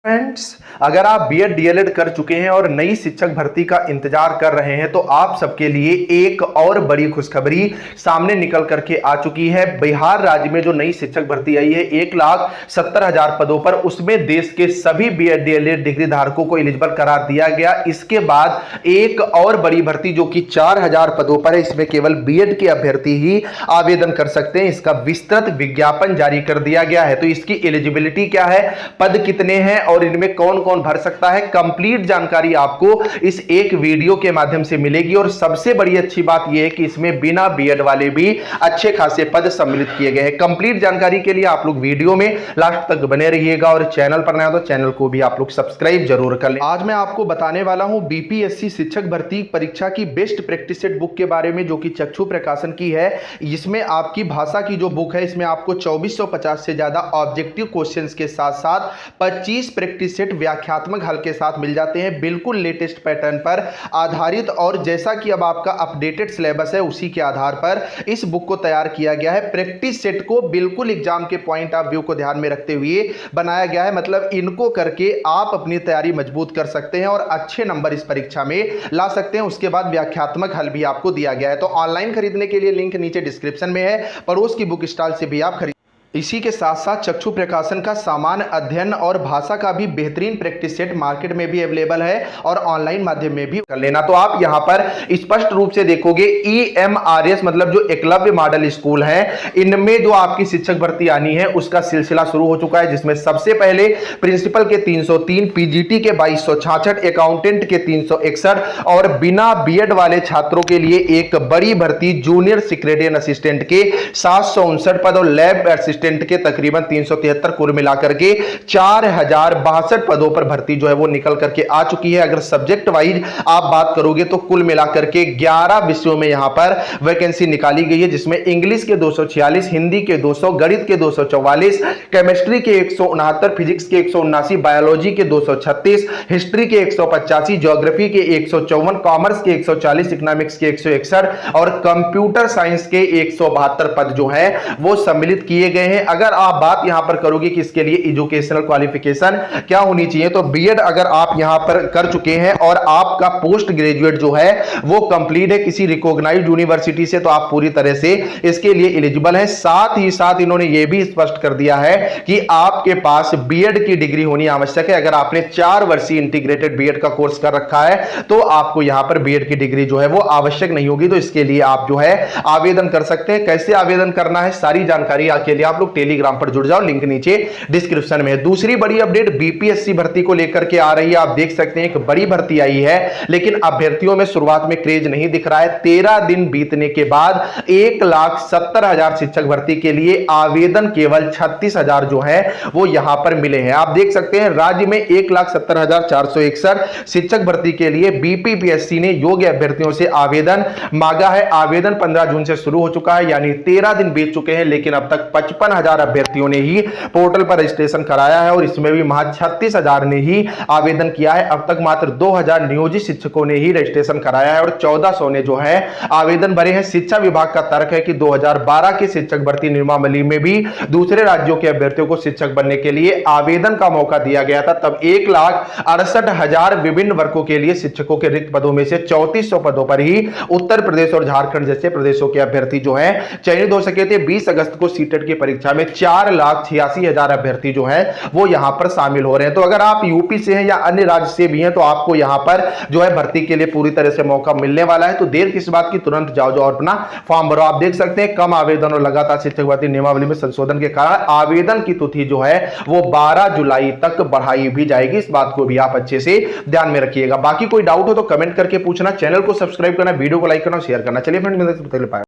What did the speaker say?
Friends, अगर आप BEd DElEd कर चुके हैं और नई शिक्षक भर्ती का इंतजार कर रहे हैं तो आप सबके लिए एक और बड़ी खुशखबरी सामने निकल करके आ चुकी है। बिहार राज्य में जो नई शिक्षक भर्ती आई है 1,70,000 पदों पर, उसमें देश के सभी बीएड डीएलएड डिग्री धारकों को एलिजिबल करार दिया गया। इसके बाद एक और बड़ी भर्ती जो कि 4,000 पदों पर है, इसमें केवल बीएड के अभ्यर्थी ही आवेदन कर सकते हैं। इसका विस्तृत विज्ञापन जारी कर दिया गया है। तो इसकी एलिजिबिलिटी क्या है, पद कितने हैं और इनमें कौन कौन भर सकता है, कंप्लीट जानकारी आपको इस एक वीडियो के माध्यम से मिलेगी। और सबसे बड़ी अच्छी बात यह है कि इसमें बिना बीएड वाले भी अच्छे खासे पद सम्मिलित किए गए हैं। कंप्लीट जानकारी के लिए आप लोग वीडियो में लास्ट तक बने रहिएगा और चैनल पर नया तो चैनल को भी आप लोग सब्सक्राइब जरूर कर लें। आज मैं आपको बताने वाला हूं बीपीएससी शिक्षक भर्ती परीक्षा की बेस्ट प्रैक्टिस सेट बुक के बारे में, जो कि चक्षु प्रकाशन की है। इसमें आपकी भाषा की जो बुक है, इसमें आपको 2450 से ज्यादा ऑब्जेक्टिव क्वेश्चंस के साथ साथ 25 प्रैक्टिस सेट व्याख्यात्मक हल के साथ मिल जाते हैं, बिल्कुल लेटेस्ट पैटर्न पर आधारित। और जैसा कि अब आपका अपडेटेड सिलेबस है, उसी के आधार पर इस बुक को तैयार किया गया है। प्रैक्टिस सेट को बिल्कुल एग्जाम के पॉइंट ऑफ व्यू को ध्यान में रखते हुए बनाया गया है। मतलब इनको करके आप अपनी तैयारी मजबूत कर सकते हैं और अच्छे नंबर इस परीक्षा में ला सकते हैं। उसके बाद व्याख्यात्मक हल भी आपको दिया गया है। तो ऑनलाइन खरीदने के लिए लिंक नीचे डिस्क्रिप्शन में है, पड़ोस की बुक स्टॉल से भी आप खरीद। इसी के साथ साथ चक्षु प्रकाशन का सामान्य अध्ययन और भाषा का भी बेहतरीन प्रैक्टिस सेट मार्केट में भी अवेलेबल है और ऑनलाइन माध्यम में भी कर लेना। तो आप यहां पर स्पष्ट रूप से देखोगे EMRS मतलब जो एकलव्य मॉडल स्कूल है, इनमें जो आपकी शिक्षक भर्ती आनी है उसका सिलसिला शुरू हो चुका है। जिसमें सबसे पहले प्रिंसिपल के 303, पीजीटी के 2266, अकाउंटेंट के 361 और बिना बीएड वाले छात्रों के लिए एक बड़ी भर्ती जूनियर सेक्रेटरिएट असिस्टेंट के 759 पद और लैब असिस्टेंट के तकरीबन 373, कुल मिलाकर के 4062 पदों पर भर्ती जो है वो निकल करके आ चुकी है। अगर सब्जेक्ट वाइज आप बात करोगे तो कुल मिलाकर के 11 विषयों में यहां पर वैकेंसी निकाली गई है, जिसमें इंग्लिश के 246, हिंदी के 200, गणित के 244, केमिस्ट्री के 169, फिजिक्स के 179, बायोलॉजी के 236, हिस्ट्री के 185, ज्योग्राफी के 154, कॉमर्स के 140, इकोनॉमिक्स के 161 और कंप्यूटर साइंस के 172 पद जो है वो सम्मिलित किए गए हैं। अगर आप बात यहां पर करोगे कि इसके लिए एजुकेशनल क्वालिफिकेशन क्या होनी चाहिए, तो बीएड अगर आप यहां पर कर चुके हैं और आपका पोस्ट ग्रेजुएट जो है वो कंप्लीट है किसी रिकॉग्नाइज्ड यूनिवर्सिटी से, तो आप पूरी तरह से इसके लिए एलिजिबल हैं। साथ ही साथ इन्होंने यह भी स्पष्ट कर दिया है कि आपके पास बीएड की डिग्री होनी आवश्यक है। अगर आपने 4 वर्षीय इंटीग्रेटेड बीएड का कोर्स कर रखा है तो आपको यहां पर बीएड की डिग्री जो है वो आवश्यक नहीं होगी। तो इसके लिए आप जो है आवेदन कर सकते हैं। कैसे आवेदन करना है, सारी जानकारी के लिए आप लोग टेलीग्राम पर जुड़ जाओ, लिंक नीचे डिस्क्रिप्शन में है। दूसरी बड़ी अपडेट बीपीएससी भर्ती को लेकर के आ रही है। आप देख सकते हैं एक बड़ी भर्ती आई है, लेकिन अभ्यर्थियों में शुरुआत में क्रेज नहीं दिख रहा है। 13 दिन बीतने के बाद 1,70,000 शिक्षक भर्ती के लिए आवेदन केवल 36,000 जो है वो यहां पर मिले हैं। आप देख सकते हैं राज्य में 1,70,461 शिक्षक भर्ती के लिए बीपीपीएससी ने योग्य अभ्यर्थियों से आवेदन मांगा है। आवेदन 15 जून से शुरू हो चुका है, यानी 13 दिन बीत चुके हैं, लेकिन अब तक 55,000 अभ्यर्थियों ने ही पोर्टल पर रजिस्ट्रेशन कराया है और इसमें भी महज 36,000 ने ही आवेदन किया है। अब तक मात्र 2,000 नियोजित शिक्षकों ने ही रजिस्ट्रेशन कराया है और 1,400 ने जो है आवेदन भरे हैं। शिक्षा विभाग का तर्क है कि 2012 की शिक्षक भर्ती नियमावली में भी दूसरे राज्यों के अभ्यर्थियों को शिक्षक बनने के लिए आवेदन का मौका दिया गया था। तब 1,68,000 विभिन्न वर्गों के लिए शिक्षकों के रिक्त पदों में से 3400 पदों पर ही उत्तर प्रदेश और झारखंड जैसे प्रदेशों के अभ्यर्थी जो है चयनित हो सके थे। 20 अगस्त को सीटेट की परीक्षा में 4,86,000 अभ्यर्थी जो है वो यहां पर शामिल हो रहे हैं। तो अगर आप यूपी से हैं या अन्य राज्य से भी हैं तो आपको यहां पर जो है भर्ती के लिए पूरी तरह से मौका मिलने वाला है। तो देर किस बात की, तुरंत जाओ और अपना फॉर्म भरो। आप देख सकते हैं कम आवेदन और लगातार शिक्षक भर्ती नियमावली में संशोधन के कारण आवेदन की तिथि जो है वो 12 जुलाई तक बढ़ाई भी जाएगी। इस बात को भी आप अच्छे से ध्यान में रखिएगा। बाकी कोई डाउट हो तो कमेंट करके पूछना, चैनल को सब्सक्राइब करना, वीडियो को लाइक करना, शेयर करना। चलिए फ्रेंड्स,